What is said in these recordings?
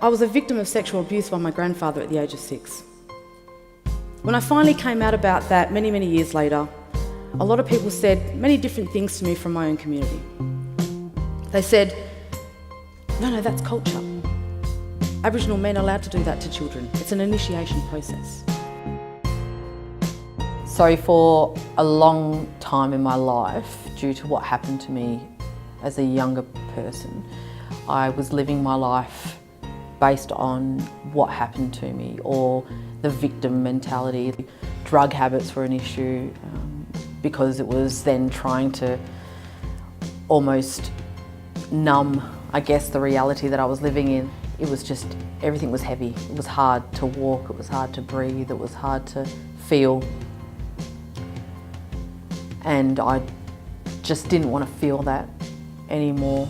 I was a victim of sexual abuse by my grandfather at the age of 6. When I finally came out about that many, many years later, a lot of people said many different things to me from my own community. They said, no, that's culture. Aboriginal men are allowed to do that to children. It's an initiation process. So for a long time in my life, due to what happened to me as a younger person, I was living my life based on what happened to me, or the victim mentality. Drug habits were an issue because it was then trying to almost numb, I guess, the reality that I was living in. It was just, everything was heavy. It was hard to walk, it was hard to breathe, it was hard to feel. And I just didn't want to feel that anymore.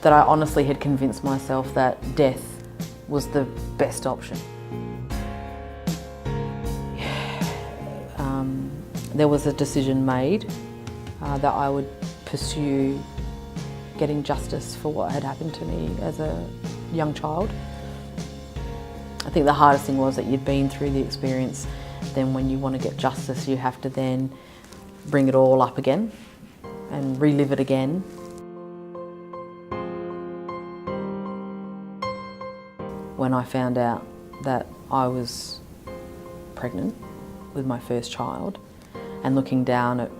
That I honestly had convinced myself that death was the best option. There was a decision made that I would pursue getting justice for what had happened to me as a young child. I think the hardest thing was that you'd been through the experience. Then when you want to get justice, you have to then bring it all up again and relive it again. When I found out that I was pregnant with my first child and looking down at,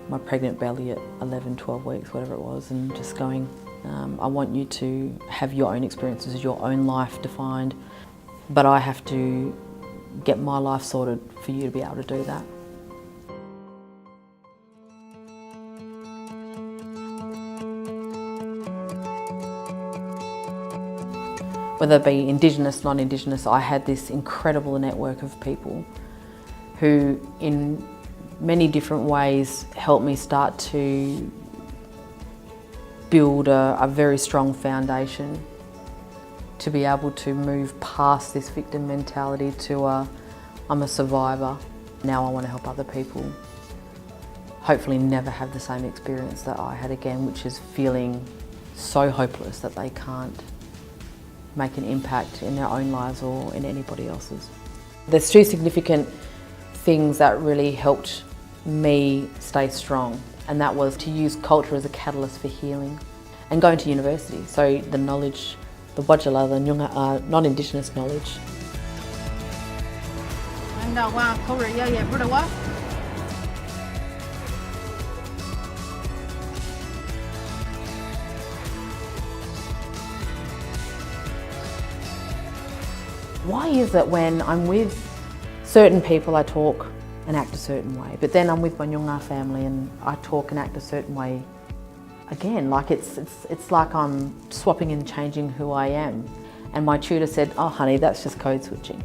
my pregnant belly at 11, 12 weeks, whatever it was, and just going, I want you to have your own experiences, your own life defined, but I have to get my life sorted for you to be able to do that. Whether it be Indigenous, non-Indigenous, I had this incredible network of people who in many different ways helped me start to build a very strong foundation to be able to move past this victim mentality to I'm a survivor. Now I want to help other people hopefully never have the same experience that I had again, which is feeling so hopeless that they can't make an impact in their own lives or in anybody else's. There's two significant things that really helped me stay strong, and that was to use culture as a catalyst for healing and going to university. So the knowledge, the Wajala, the Nyunga, non-Indigenous knowledge. Why is it when I'm with certain people I talk and act a certain way, but then I'm with my Nyunga family and I talk and act a certain way again? Like it's like I'm swapping and changing who I am. And my tutor said, oh honey, that's just code switching.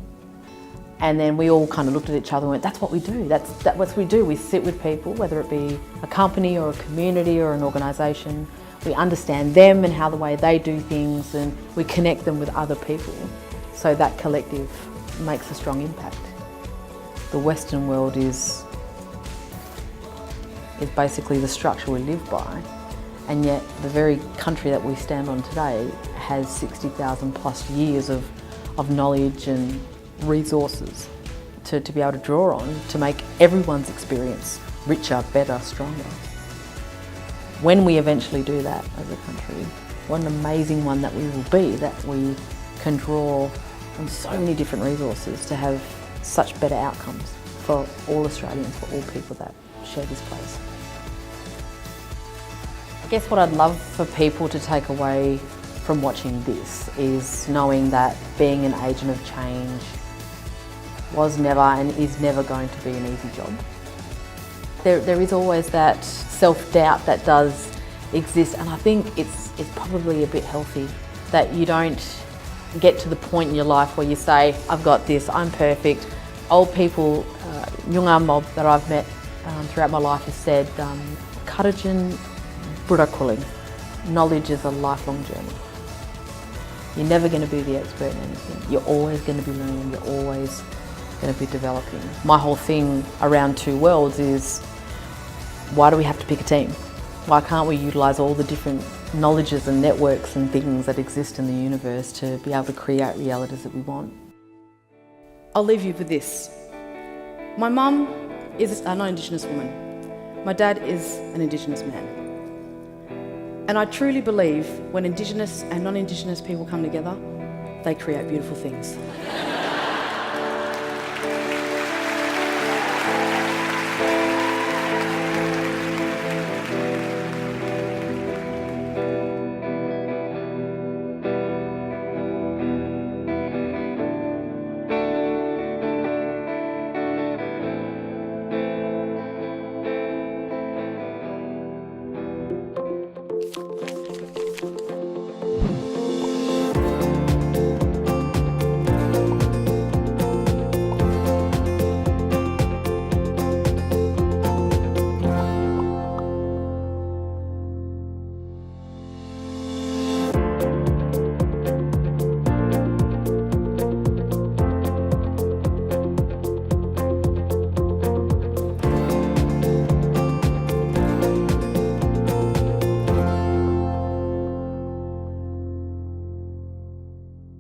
And then we all kind of looked at each other and went, that's what we do, that's what we do. We sit with people, whether it be a company or a community or an organisation. We understand them and how the way they do things, and we connect them with other people. So that collective makes a strong impact. The Western world is basically the structure we live by, and yet the very country that we stand on today has 60,000 plus years of knowledge and resources to be able to draw on to make everyone's experience richer, better, stronger. When we eventually do that as a country, what an amazing one that we will be, that we can draw on so many different resources to have such better outcomes for all Australians, for all people that share this place. I guess what I'd love for people to take away from watching this is knowing that being an agent of change was never and is never going to be an easy job. There is always that self-doubt that does exist, and I think it's probably a bit healthy that you don't get to the point in your life where you say, I've got this, I'm perfect. Old people, Nyunga mob that I've met throughout my life has said, Karajin Burakuling, knowledge is a lifelong journey. You're never going to be the expert in anything. You're always going to be learning, you're always going to be developing. My whole thing around Two Worlds is, why do we have to pick a team? Why can't we utilise all the different knowledges and networks and things that exist in the universe to be able to create realities that we want? I'll leave you with this. My mum is a non-indigenous woman. My dad is an indigenous man. And I truly believe when indigenous and non-indigenous people come together, they create beautiful things.